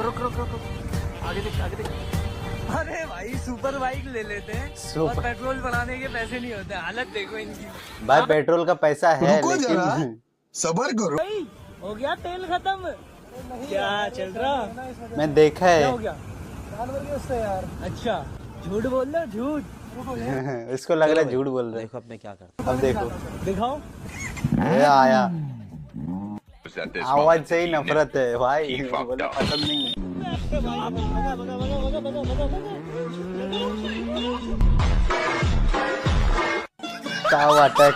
रुक रुक रुक रुक। आगे देख आगे देख। अरे भाई सुपर बाइक ले लेते हैं और पेट्रोल बनाने के पैसे नहीं होते। हालत देखो इनकी। भाई पेट्रोल का पैसा है रुको जरा, लेकिन सबर करो। हो गया तेल खत्म। क्या चल रहा? मैं देखा है। क्या हो गया? यार अच्छा झूठ बोल रहे हो, झूठ। इसको लग रहा है झूठ बोल रहे। देखो अब मैं क्या करता अब देखो दिखाओ। ये आया, आवाज से ही नफरत है भाई, बोले पसंद नहीं है। क्या अटैक